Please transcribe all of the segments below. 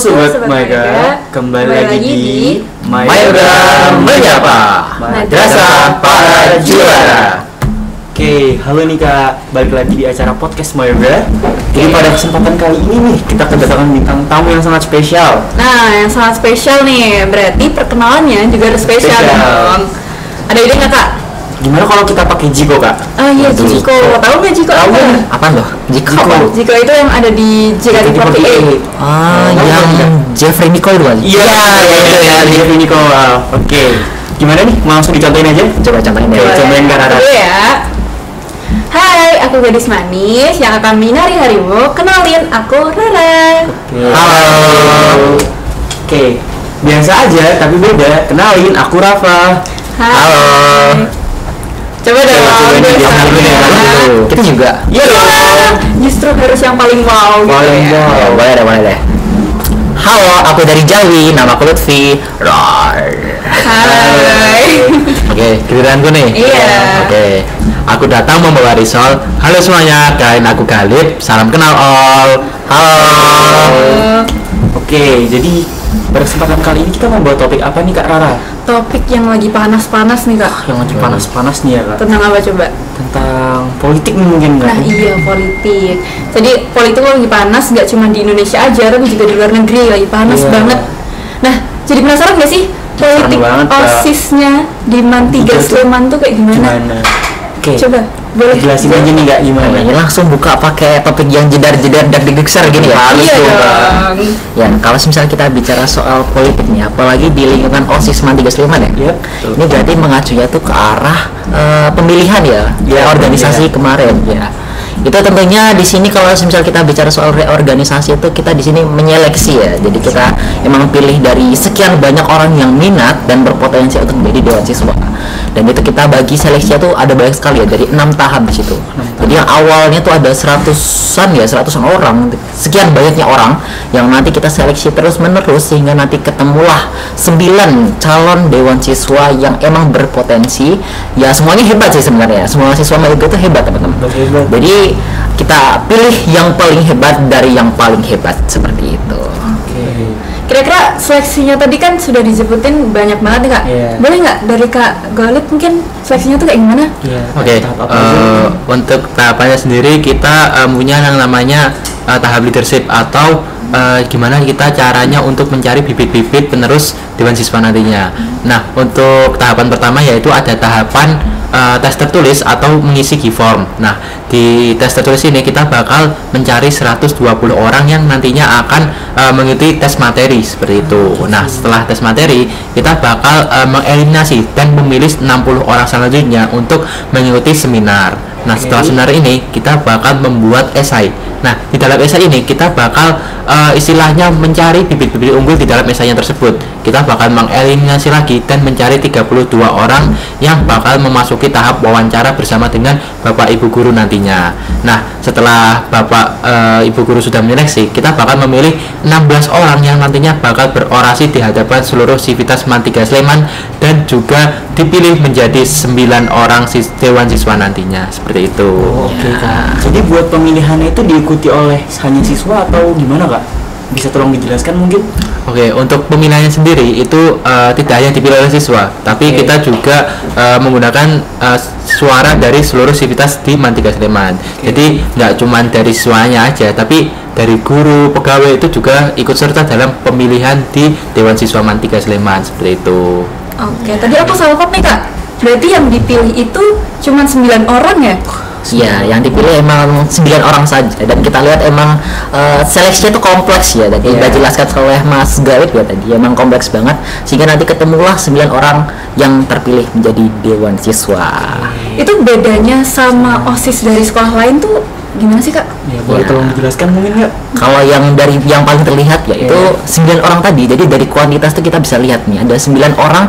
Sobat Mayoga, kembali lagi di Mayoga Menyapa Madrasah Para Juara. Oke, halo nih Kak, balik lagi di acara podcast Mayoga. Jadi pada kesempatan kali ini nih, kita kedatangan bintang tamu yang sangat spesial. Nah, yang sangat spesial nih, berarti perkenalannya juga harus spesial dong. Ada ide nggak Kak? Gimana kalau kita pakai Jiko, Kak? Ah iya, Jiko. Tahu nggak Jiko apa? Apaan tuh? Jiko itu yang ada di JKT48. Yang Jeffrey Nicole bukan? Iya, itu ya, Jeffrey Nicole. Oke. Gimana nih? Mau langsung dicontohin aja? Coba contohin ya. Cobain Kak Rara. Dulu ya. Hai, aku gadis manis yang akan menari harimu. Kenalin, aku Rara. Halo. Oke. Biasa aja, tapi beda. Kenalin, aku Rafa. Hai. Halo. Coba dong. Kita juga. Iya dong. Justru harus yang paling wow gitu Paling ya. wow. Boleh deh. Halo, aku dari Jawi, nama aku Lutfi. Hai. Oke, giliranku nih. Iya. Oke, aku datang membawa risol. Halo semuanya, kalian aku Galib. Salam kenal all. Halo. Oke, jadi pada kesempatan kali ini kita membawa topik apa nih Kak Rara? Topik yang lagi panas-panas nih Kak. Yang lagi panas-panas nih ya Kak. Tentang apa coba? Tentang politik mungkin Nah nggak? iya, politik. Jadi politik lagi panas, nggak cuma di Indonesia aja, tapi juga di luar negeri lagi panas Iya. banget. Nah, jadi penasaran nggak sih politik banget, Kak. OSIS-nya di Mantiga Sleman tuh kayak gimana? Gimana? Oke. Coba, boleh Jelasin aja nih Kak gimana? Ini langsung buka pakai topik yang jedar-jedar dan digekser gini ya. Harus Iya dong, Kak. dong. Ya, kalau misalnya kita bicara soal politik nih, apalagi di lingkungan OSIS Mantiga Sleman ya. Yep, betul. Ini berarti mengacunya tuh ke arah pemilihan ya, Ya, organisasi kemarin ya. Itu tentunya di sini kalau misalnya kita bicara soal reorganisasi itu kita di sini menyeleksi ya. Jadi kita emang pilih dari sekian banyak orang yang minat dan berpotensi untuk menjadi dewan siswa. Dan itu kita bagi seleksinya tuh ada banyak sekali ya, dari 6 tahap di situ. Jadi yang awalnya tuh ada seratusan orang, sekian banyaknya orang yang nanti kita seleksi terus menerus sehingga nanti ketemulah 9 calon dewan siswa yang emang berpotensi. Ya semuanya hebat sih sebenarnya. Semua siswa Mayoga itu hebat teman-teman. Hebat. Jadi kita pilih yang paling hebat dari yang paling hebat seperti itu. Oke. Kira-kira seleksinya tadi kan sudah disebutin banyak banget nih Kak. Iya. Boleh nggak dari Kak Galib mungkin seleksinya tuh kayak gimana? Iya. Oke, tahap apa aja? untuk tahapannya sendiri kita punya yang namanya tahap leadership atau gimana kita caranya untuk mencari bibit-bibit penerus dewan siswa nantinya. Nah, untuk tahapan pertama yaitu ada tahapan tes tertulis atau mengisi G-form. Nah, di tes tertulis ini kita bakal mencari 120 orang yang nantinya akan mengikuti tes materi seperti itu. Nah, setelah tes materi kita bakal mengeliminasi dan memilih 60 orang selanjutnya untuk mengikuti seminar. Nah, setelah seminar ini kita bakal membuat esai. Nah, di dalam esai ini kita bakal istilahnya mencari bibit-bibit unggul di dalam esainya tersebut. Kita bakal mengeliminasi lagi dan mencari 32 orang yang bakal memasuki tahap wawancara bersama dengan Bapak Ibu Guru nantinya. Nah, setelah Bapak Ibu Guru sudah menyeleksi, kita bakal memilih 16 orang yang nantinya bakal berorasi di hadapan seluruh sivitas Mantiga Sleman dan juga dipilih menjadi 9 orang dewan siswa nantinya. Seperti itu. Oke Kak. Jadi buat pemilihannya itu diikuti oleh hanya siswa atau gimana Kak? Bisa tolong dijelaskan mungkin? Oke, untuk pemilihannya sendiri itu tidak hanya dipilih oleh siswa, tapi Oke. kita juga menggunakan suara dari seluruh sivitas di Mantiga Sleman. Jadi nggak cuma dari siswanya aja, tapi dari guru, pegawai itu juga ikut serta dalam pemilihan di Dewan Siswa Mantiga Sleman seperti itu. Oke, tadi aku salah paham nih Kak. Berarti yang dipilih itu cuma 9 orang ya? Iya, yang dipilih emang 9 orang saja dan kita lihat emang seleksinya itu kompleks ya. Tadi udah jelaskan oleh Mas Galib ya tadi emang kompleks banget sehingga nanti ketemulah 9 orang yang terpilih menjadi dewan siswa. Itu bedanya sama OSIS dari sekolah lain tuh gimana sih Kak? Ya, boleh Ya. tolong dijelaskan mungkin Kak? Kalau yang dari yang paling terlihat yaitu 9 orang tadi. Jadi dari kuantitas itu kita bisa lihat nih ada 9 orang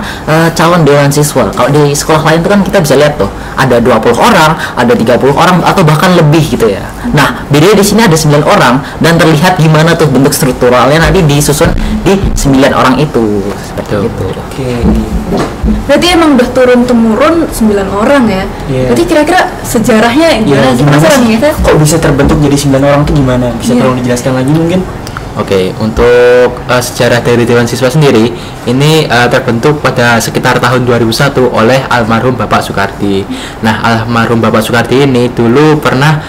calon dewan siswa. Kalau di sekolah lain itu kan kita bisa lihat tuh ada 20 orang, ada 30 orang atau bahkan lebih gitu ya. Nah, bedanya di sini ada 9 orang dan terlihat gimana tuh bentuk strukturalnya nanti disusun di 9 orang itu. Seperti itu. Oke. Berarti emang udah turun temurun 9 orang ya? Iya. Berarti kira-kira sejarahnya Ya, gimana? gimana Penasaran sih? ya Kak? Kok bisa terbentuk jadi 9 orang tuh gimana? Bisa Iya. tolong dijelaskan lagi mungkin? Oke, untuk sejarah dari Dewan Siswa sendiri ini terbentuk pada sekitar tahun 2001 oleh almarhum Bapak Soekardi. Nah, almarhum Bapak Soekardi ini dulu pernah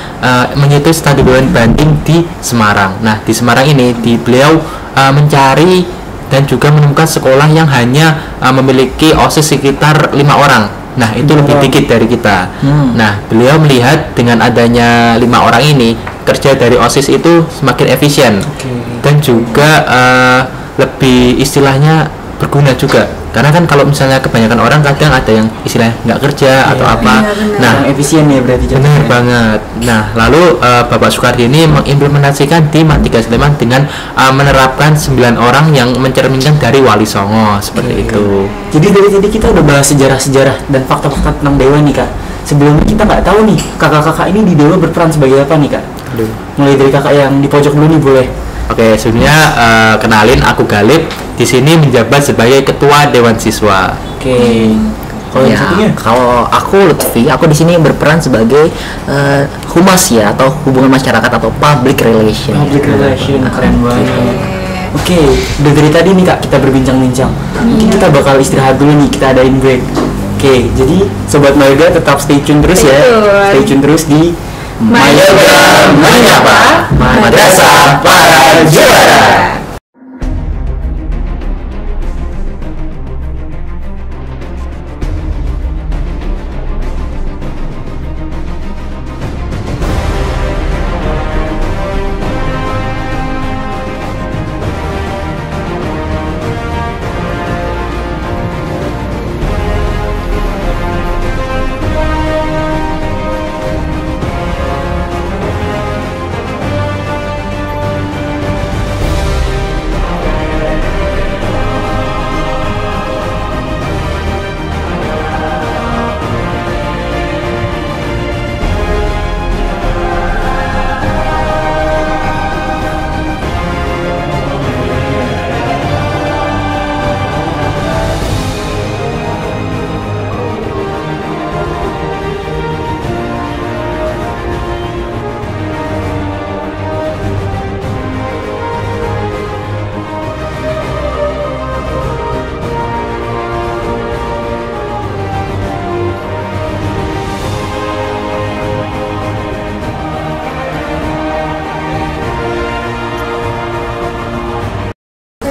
mengikuti studi dewan banding di Semarang. Nah, di Semarang ini beliau mencari dan juga menemukan sekolah yang hanya memiliki OSIS sekitar 5 orang. Nah, itu lebih dikit dari kita. Nah, beliau melihat dengan adanya 5 orang ini, kerja dari OSIS itu semakin efisien dan juga lebih istilahnya berguna juga. Karena kan kalau misalnya kebanyakan orang kadang ada yang istilahnya nggak kerja atau apa. Nah, efisien ya berarti. Benar banget. Nah, lalu Bapak Soekardi ini mengimplementasikan di Mardika Sleman dengan menerapkan 9 orang yang mencerminkan dari Wali Songo seperti itu. Jadi dari tadi kita udah bahas sejarah-sejarah dan fakta-fakta tentang dewa nih kak. Sebelumnya kita nggak tahu nih kakak-kakak ini di dewa berperan sebagai apa nih kak? Mulai dari kakak yang di pojok dulu nih boleh. Oke, sebelumnya kenalin aku Galib. Di sini menjabat sebagai ketua Dewan Siswa. Oke. Kalau yang satunya? Kalau aku Lutfi, aku di sini berperan sebagai humas ya, atau hubungan masyarakat atau public relation. Public relation, keren banget. Oke, udah dari tadi nih kak kita berbincang-bincang. Mungkin kita bakal istirahat dulu nih, kita adain break. Oke, jadi Sobat Mayoga tetap stay tune terus ya. Stay tune terus di Mayoga Menyapa Madrasah Para Juara.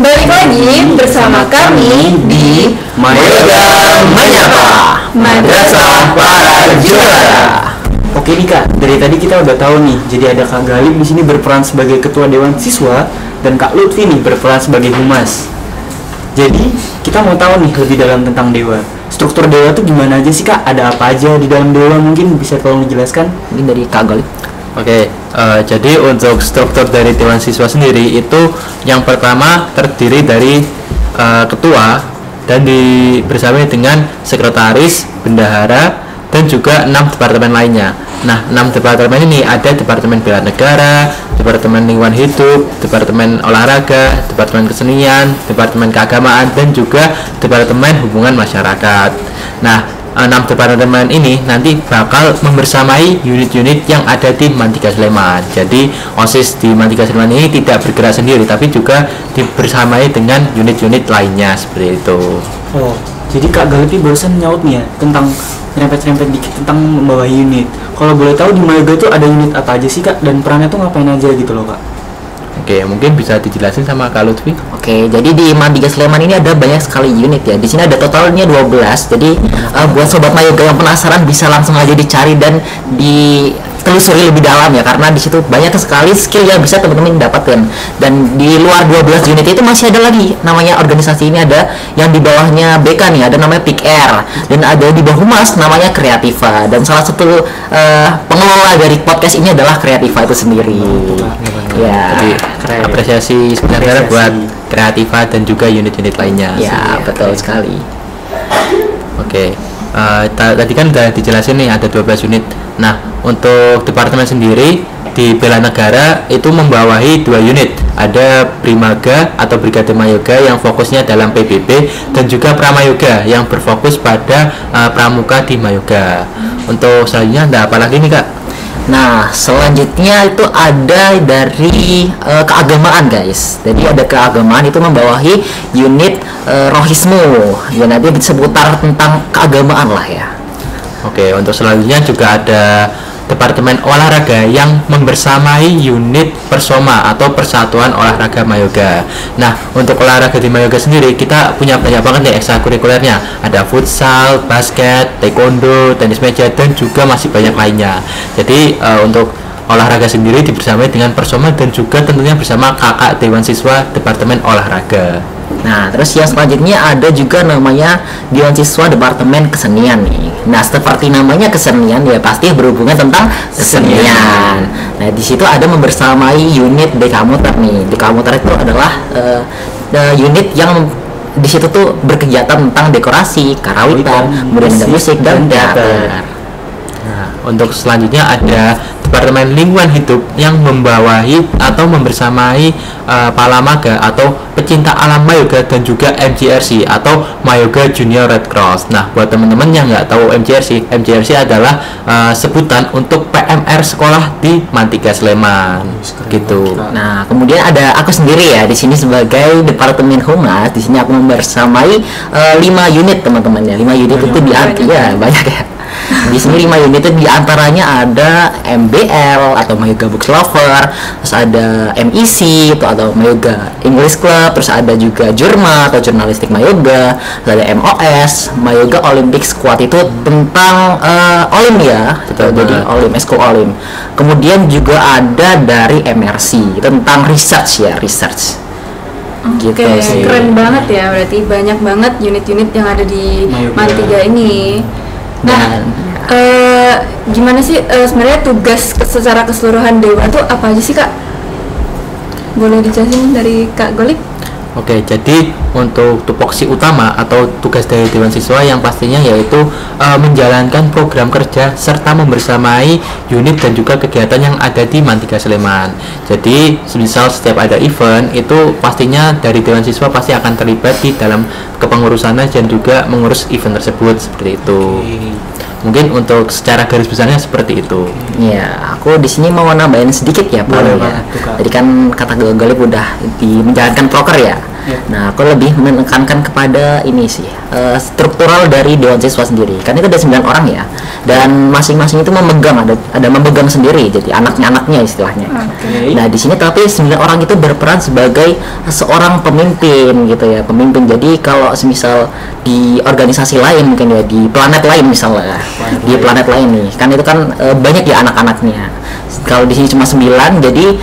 Balik lagi bersama kami di Mayoga Menyapa Madrasah Para Juara. Oke nih kak, dari tadi kita udah tahu nih. Jadi ada Kak Galib di sini berperan sebagai ketua Dewan Siswa dan Kak Lutfi nih berperan sebagai humas. Jadi kita mau tahu nih lebih dalam tentang dewa. Struktur dewa tuh gimana aja sih kak? Ada apa aja di dalam dewa? Mungkin bisa tolong dijelaskan? Mungkin dari Kak Galib. Oke, jadi untuk struktur dari Dewan Siswa sendiri itu yang pertama terdiri dari ketua dan bersamai dengan sekretaris, bendahara, dan juga 6 departemen lainnya. Nah, 6 departemen ini ada Departemen Bela Negara, Departemen Lingkungan Hidup, Departemen Olahraga, Departemen Kesenian, Departemen Keagamaan, dan juga Departemen Hubungan Masyarakat. Nah, 6 departemen ini nanti bakal membersamai unit-unit yang ada di Mardika Sleman. Jadi OSIS di Mardika Sleman ini tidak bergerak sendiri, tapi juga dibersamai dengan unit-unit lainnya seperti itu. Oh, jadi Kak Galip barusan nyaut nih ya tentang nyerempet-nyerempet dikit tentang membawahi unit. Kalau boleh tahu di Mayoga tuh ada unit apa aja sih kak? Dan perannya tuh ngapain aja gitu loh kak? Oke, mungkin bisa dijelasin sama Kak Lutfi. Oke, jadi di Mardika Sleman ini ada banyak sekali unit ya. Di sini ada totalnya 12. Jadi buat sobat Mayoga yang penasaran bisa langsung aja dicari dan ditelusuri lebih dalam ya, karena di situ banyak sekali skill yang bisa teman-teman dapatkan. Dan di luar 12 unit itu masih ada lagi namanya organisasi ini, ada yang di bawahnya BK nih, ada namanya Pick Air, dan ada di bawah Humas namanya Kreativa, dan salah satu pengelola dari podcast ini adalah Kreativa itu sendiri. Ya. Jadi apresiasi sebenarnya buat Kreativa dan juga unit-unit lainnya. Ya, betul sekali. Oke. Tadi kan udah dijelasin nih ada 12 unit. Nah, untuk departemen sendiri di Bela Negara itu membawahi 2 unit. Ada Primaga atau Brigade Mayoga yang fokusnya dalam PBB, dan juga Pramayoga yang berfokus pada pramuka di Mayoga. Untuk selanjutnya ada apa lagi nih kak? Nah, selanjutnya itu ada dari keagamaan guys. Jadi ada keagamaan itu membawahi unit rohismo. Ya nanti seputar tentang keagamaan lah ya. Oke, untuk selanjutnya juga ada Departemen Olahraga yang membersamai unit Persoma atau Persatuan Olahraga Mayoga. Nah, untuk olahraga di Mayoga sendiri kita punya banyak banget nih ekstrakurikulernya. Ada futsal, basket, taekwondo, tenis meja, dan juga masih banyak lainnya. Jadi untuk olahraga sendiri dibersamai dengan Persoma dan juga tentunya bersama kakak Dewan Siswa Departemen Olahraga. Nah, terus yang selanjutnya ada juga namanya Dewan Siswa Departemen Kesenian nih. Nah, seperti namanya kesenian ya pasti berhubungan tentang kesenian. Nah, di situ ada membersamai unit Dekamuter nih. Dekamuter itu adalah unit yang di situ tuh berkegiatan tentang dekorasi, karawitan, kemudian ada musik dan teater. Nah, untuk selanjutnya ada Departemen Lingkungan Hidup yang membawahi atau membersamai Palamaga atau pecinta alam Mayoga dan juga MJRC atau Mayoga Junior Red Cross. Nah, buat teman-teman yang nggak tahu MJRC adalah sebutan untuk PMR sekolah di Mantiga Sleman. Gitu. Nah, kemudian ada aku sendiri ya di sini sebagai Departemen Humas. Di sini aku membersamai 5 unit teman-teman ya. 5 unit itu ya banyak ya. Di sini 5 unit itu diantaranya ada MBL atau Mayoga Books Lover, terus ada MEC itu atau Mayoga English Club, terus ada juga Jurma atau Jurnalistik Mayoga, terus ada MOS Mayoga Olympic Squad itu tentang Olim ya, gitu. Jadi Olim, Esko Olim. Kemudian juga ada dari MRC tentang research ya, research. Oke, keren banget ya, berarti banyak banget unit-unit yang ada di Mantiga ini. Nah, gimana sih sebenarnya tugas secara keseluruhan Dewa itu apa aja sih Kak? Boleh dijelasin dari Kak Golip? Oke, jadi untuk tupoksi utama atau tugas dari Dewan Siswa yang pastinya yaitu menjalankan program kerja serta membersamai unit dan juga kegiatan yang ada di Mantiga Sleman. Jadi, misal setiap ada event itu pastinya dari Dewan Siswa pasti akan terlibat di dalam kepengurusannya dan juga mengurus event tersebut seperti itu. Mungkin untuk secara garis besarnya seperti itu. Ya, aku di sini mau nambahin sedikit ya, Pak. Jadi kan kata Golip udah menjalankan proker ya. Nah, aku lebih menekankan kepada ini sih, struktural dari Dewan Siswa sendiri. Kan itu ada 9 orang ya. Dan masing-masing itu memegang ada memegang sendiri, jadi anaknya istilahnya. Nah, di sini tapi 9 orang itu berperan sebagai seorang pemimpin gitu ya, pemimpin. Jadi kalau semisal di organisasi lain mungkin ya, di planet lain misalnya, di planet lain nih, kan itu kan banyak ya anak-anaknya. Kalau di sini cuma 9, jadi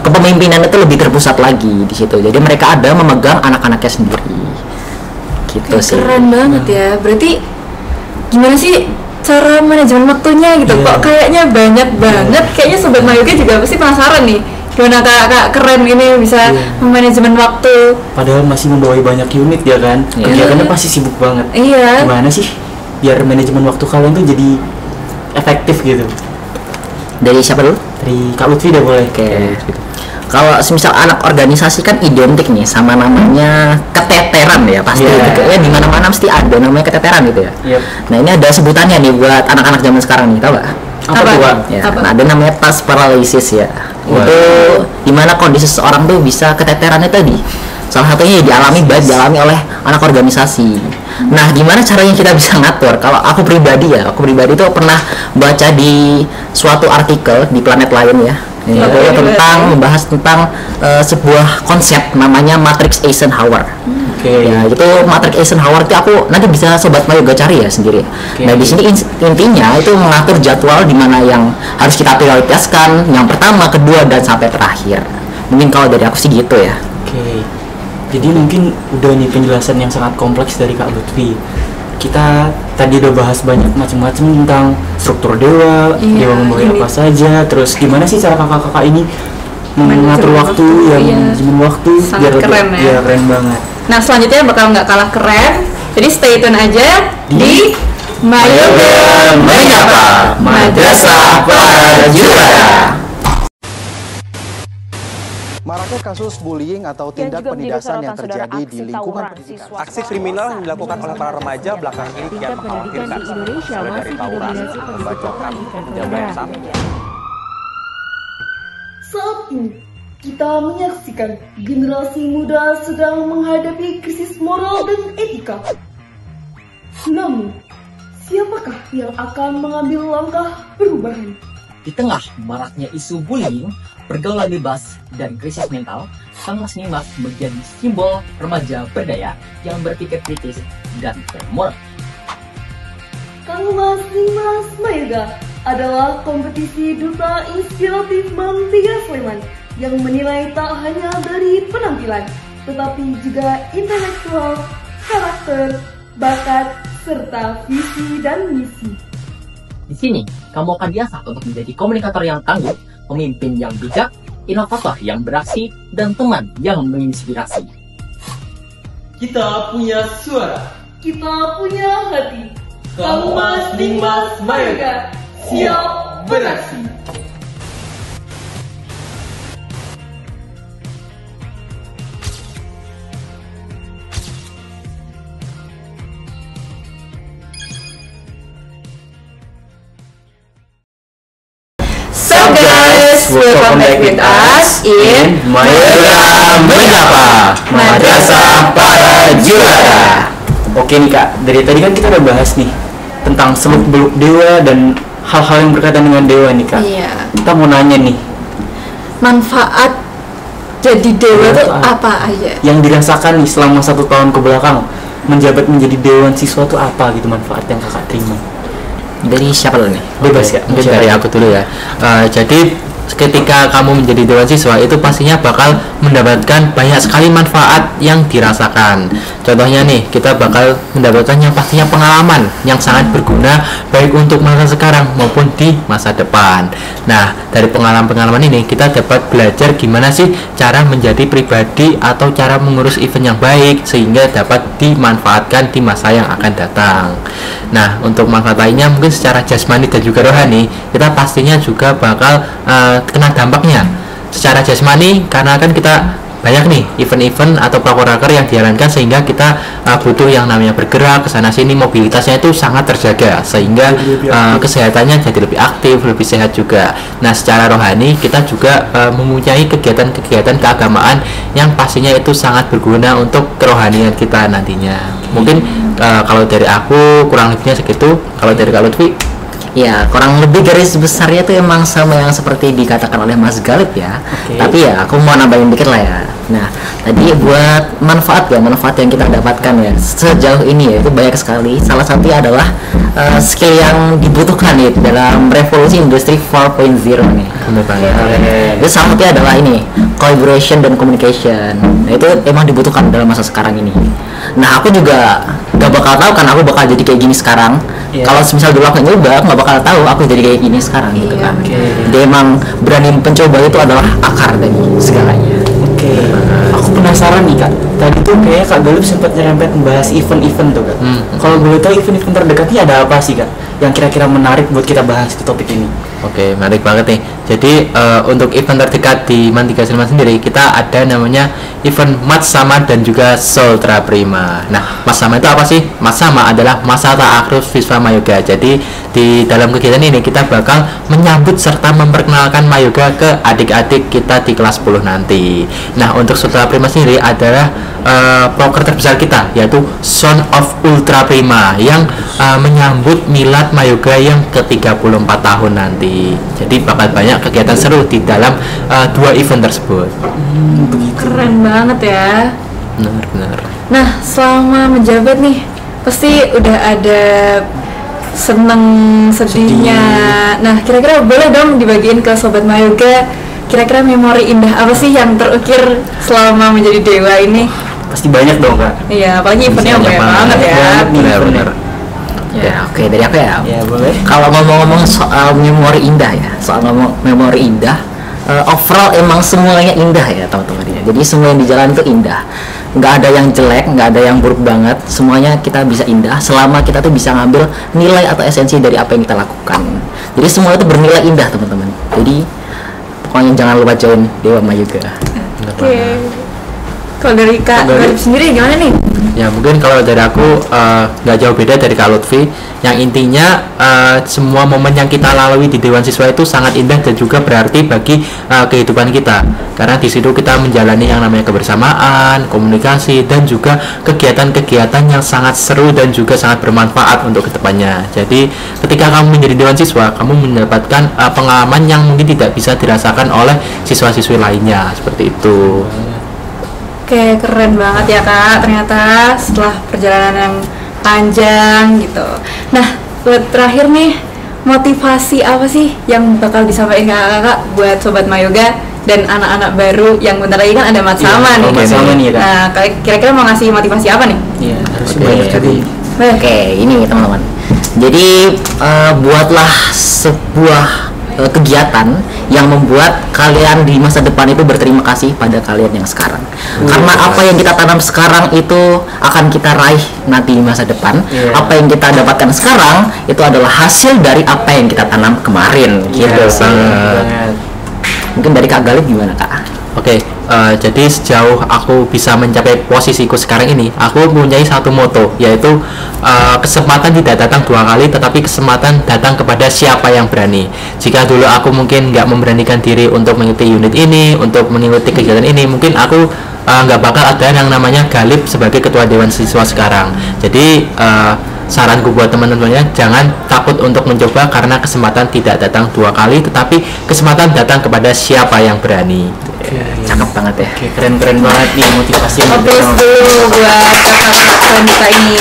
kepemimpinan itu lebih terpusat lagi di situ. Jadi mereka ada memegang anak-anaknya sendiri. Gitu sih. Keren banget ya. Berarti gimana sih cara manajemen waktunya gitu? Kok kayaknya banyak banget. Kayaknya Sobat Mayoga juga pasti penasaran nih. Gimana Kak keren ini bisa manajemen waktu. Padahal masih membawahi banyak unit ya kan. Kegiatannya pasti sibuk banget. Iya. Gimana sih biar manajemen waktu kalian tuh jadi efektif gitu? Dari siapa dulu? Dari Kak Lutfi dah boleh. Oke. Kalau semisal anak organisasi kan identik nih sama namanya keteteran ya pasti gitu ya, di mana-mana mesti ada namanya keteteran gitu ya. Nah, ini ada sebutannya nih buat anak-anak zaman sekarang nih, tahu nggak? Apa tuh, Pak? Ya, nah, ada namanya task paralysis ya. Itu dimana kondisi seseorang tuh bisa keteterannya tadi. Salah satunya dialami oleh anak organisasi. Nah, gimana caranya kita bisa ngatur? Kalau aku pribadi tuh pernah baca di suatu artikel di planet lain ya. Membahas tentang sebuah konsep namanya Matrix Eisenhower. Ya, itu Matrix Eisenhower itu aku nanti bisa Sobat Mayoga cari ya sendiri. Nah, di sini intinya itu mengatur jadwal di mana yang harus kita prioritaskan, yang pertama, kedua, dan sampai terakhir. Mungkin kalau dari aku sih gitu ya. Jadi mungkin udah nih penjelasan yang sangat kompleks dari Kak Lutfi. Kita tadi udah bahas banyak macam-macam tentang struktur dewa, dewa membawahi apa saja, terus gimana sih cara kakak-kakak ini mengatur waktu, manajemen waktu biar keren ya. Keren banget. Nah, selanjutnya bakal nggak kalah keren, jadi stay tune aja di Mayoga Menyapa, Madrasah Para Juara. Maraknya kasus bullying atau tindak penindasan yang terjadi di lingkungan pendidikan. Aksi kriminal yang dilakukan oleh para remaja belakangan ini kian mengkhawatirkan. Mulai dari tawuran, pembacokan, penjabretan. Saat ini, kita menyaksikan generasi muda sedang menghadapi krisis moral dan etika. Namun, siapakah yang akan mengambil langkah perubahan? Di tengah maraknya isu bullying, pergaulan bebas, dan krisis mental, Kang Mas Nimas menjadi simbol remaja berdaya yang berpikir kritis dan bermoral. Kang Mas Nimas Mayoga adalah kompetisi duta inspiratif MAN 3 Sleman yang menilai tak hanya dari penampilan, tetapi juga intelektual, karakter, bakat, serta visi dan misi. Di sini, kamu akan diasah untuk menjadi komunikator yang tangguh, pemimpin yang bijak, inovator yang beraksi, dan teman yang menginspirasi. Kita punya suara. Kita punya hati. Kang Mas Nimas Mayoga siap beraksi. So guys, welcome back with us in Mayoga Menyapa, Madrasah Para Juara. Oke nih Kak, dari tadi kan kita udah bahas nih tentang seluk-beluk dewa dan hal-hal yang berkaitan dengan dewa nih Kak. Iya. Kita mau nanya nih, manfaat jadi dewa itu apa aja? yang dirasakan nih selama 1 tahun ke belakang menjabat menjadi dewan siswa itu apa gitu manfaat yang Kakak terima? Dari siapa dulu nih? Bebas ya, Mungkin dari aku dulu ya. Jadi ketika kamu menjadi dewan siswa itu pastinya bakal mendapatkan banyak sekali manfaat yang dirasakan. Contohnya nih, kita bakal mendapatkan yang pastinya pengalaman yang sangat berguna baik untuk masa sekarang maupun di masa depan. Nah, dari pengalaman-pengalaman ini kita dapat belajar gimana sih cara menjadi pribadi atau cara mengurus event yang baik sehingga dapat dimanfaatkan di masa yang akan datang. Nah, untuk manfaat lainnya mungkin secara jasmani dan juga rohani, kita pastinya juga bakal kena dampaknya secara jasmani karena kan kita banyak nih event-event atau proker yang dijalankan sehingga kita butuh yang namanya bergerak ke sana sini, mobilitasnya itu sangat terjaga sehingga kesehatannya jadi lebih aktif, lebih sehat juga. Nah, secara rohani kita juga mempunyai kegiatan-kegiatan keagamaan yang pastinya itu sangat berguna untuk kerohanian kita nantinya. Mungkin kalau dari aku kurang lebihnya segitu. Kalau dari Kak Lutfi? Ya, kurang lebih garis besarnya tuh emang sama yang seperti dikatakan oleh Mas Galip ya. Tapi ya aku mau nambahin dikit lah ya. Nah, tadi buat manfaat yang kita dapatkan ya sejauh ini ya itu banyak sekali. Salah satunya adalah skill yang dibutuhkan nih dalam revolusi industri 4.0 nih. Benar banget. Itu salah satunya adalah ini collaboration dan communication. Nah, itu emang dibutuhkan dalam masa sekarang ini. Nah, aku juga gak bakal tahu kan aku bakal jadi kayak gini sekarang. Kalau misal dulu aku nyoba, aku gak bakal tahu aku jadi kayak gini sekarang gitu kan. Jadi emang berani mencoba itu adalah akar dari segalanya. Aku penasaran nih Kak. Tadi tuh kayaknya Kak Galip sempat nyerempet membahas event-event tuh Kak. Kalau boleh tahu event-event terdekatnya ada apa sih Kak? Yang kira-kira menarik buat kita bahas di topik ini. Oke, menarik banget nih. Jadi untuk event terdekat di MAN 3 Sleman sendiri kita ada namanya event Matsama dan juga Sultra Prima. Nah, Matsama itu apa sih? Matsama adalah masa ta'aruf siswa Mayoga. Jadi di dalam kegiatan ini kita bakal menyambut serta memperkenalkan Mayoga ke adik-adik kita di kelas 10 nanti. Nah, untuk Sultra Prima sendiri adalah proker terbesar kita yaitu Son of Ultra Prima yang menyambut milad Mayoga yang ke-34 tahun nanti. Jadi bakal banyak kegiatan seru di dalam 2 event tersebut. Keren banget ya. Benar. Nah, selama menjabat nih pasti udah ada seneng sedihnya. Nah, kira-kira boleh dong dibagiin ke Sobat Mayoga, kira-kira memori indah apa sih yang terukir selama menjadi dewa ini? Pasti banyak dong Kak. Iya, apalagi eventnya banyak banget ya. Benar. Ya, oke, dari aku ya. Ya, boleh. Kalau ngomong-ngomong soal memori indah ya, memori indah, overall emang semuanya indah ya teman-teman. Jadi semua yang di jalan itu indah, nggak ada yang jelek, nggak ada yang buruk banget, semuanya kita bisa indah selama kita tuh bisa ngambil nilai atau esensi dari apa yang kita lakukan. Jadi semua itu bernilai indah teman-teman. Jadi pokoknya jangan lupa join Dewa Mayoga. Oke. Kalau dari Kak Galip sendiri gimana nih? Ya mungkin kalau dari aku nggak jauh beda dari Kak Lutfi. Yang intinya semua momen yang kita lalui di Dewan Siswa itu sangat indah dan juga berarti bagi kehidupan kita. Karena di situ kita menjalani yang namanya kebersamaan, komunikasi, dan juga kegiatan-kegiatan yang sangat seru dan juga sangat bermanfaat untuk kedepannya. Jadi ketika kamu menjadi Dewan Siswa, kamu mendapatkan pengalaman yang mungkin tidak bisa dirasakan oleh siswa-siswi lainnya, seperti itu. Oke, keren banget ya Kak. Ternyata setelah perjalanan yang panjang gitu. Nah, buat terakhir nih, motivasi apa sih yang bakal disampaikan kakak buat Sobat Mayoga dan anak-anak baru yang bentar lagi kan ada Mat Sama nih. Mat Sama nih, Kak. Nah, kira-kira mau ngasih motivasi apa nih? Iya, harus Oke, banyak sekali. Oke, ini teman-teman. Jadi buatlah sebuah kegiatan yang membuat kalian di masa depan itu berterima kasih pada kalian yang sekarang. Karena apa yang kita tanam sekarang itu akan kita raih nanti di masa depan. Apa yang kita dapatkan sekarang itu adalah hasil dari apa yang kita tanam kemarin. Gitu. Mungkin dari Kak Galip gimana Kak? Oke, jadi sejauh aku bisa mencapai posisiku sekarang ini, aku mempunyai satu moto, yaitu kesempatan tidak datang dua kali, tetapi kesempatan datang kepada siapa yang berani. Jika dulu aku mungkin nggak memberanikan diri untuk mengikuti unit ini, untuk mengikuti kegiatan ini, mungkin aku nggak bakal ada yang namanya Galip sebagai ketua Dewan Siswa sekarang. Jadi saranku buat teman-temannya, jangan takut untuk mencoba karena kesempatan tidak datang dua kali, tetapi kesempatan datang kepada siapa yang berani. Cakep banget ya. Oke, keren-keren banget nih motivasi yang Terus dulu buat kakak-kakak kita ini.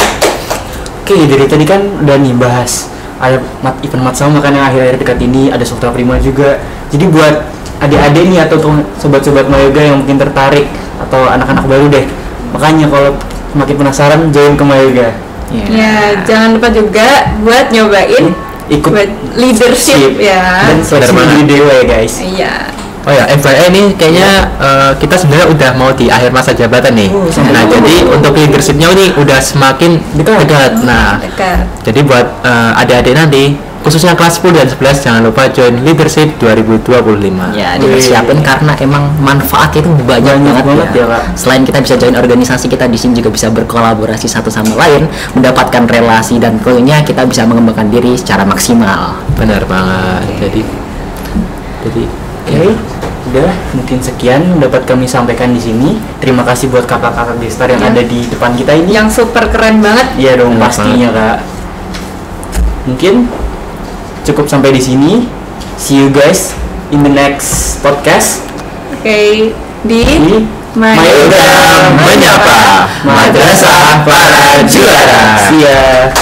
Oke, dari tadi kan udah nih bahas ada event Mat Sama kan yang akhir-akhir dekat ini, ada Softra Prima juga. Jadi buat adik-adik nih atau sobat-sobat Mayoga yang mungkin tertarik atau anak-anak baru deh, makanya kalau makin penasaran join ke Mayoga. Ya, jangan lupa juga buat nyobain ikut buat leadership ya. Dan seleksi di Dewa ya guys. Iya. Oh ya, FYI ini kayaknya kita sebenarnya udah mau di akhir masa jabatan nih. Nah, jadi untuk leadershipnya ini udah semakin dekat. Nah, jadi buat adik-adik nanti, khususnya kelas 10 dan 11, jangan lupa join leadership 2025. Ya, dipersiapin karena emang manfaatnya itu banyak banget ya. Selain kita bisa join organisasi, kita di sini juga bisa berkolaborasi satu sama lain, mendapatkan relasi dan tentunya kita bisa mengembangkan diri secara maksimal. Benar banget. Jadi Oke, udah mungkin sekian dapat kami sampaikan di sini. Terima kasih buat kakak-kakak gestar yang ada di depan kita ini. Yang super keren banget. Iya dong, pastinya Kak. Mungkin cukup sampai di sini. See you guys in the next podcast. Oke, di Mayoga Menyapa, Madrasah Para Juara. See ya.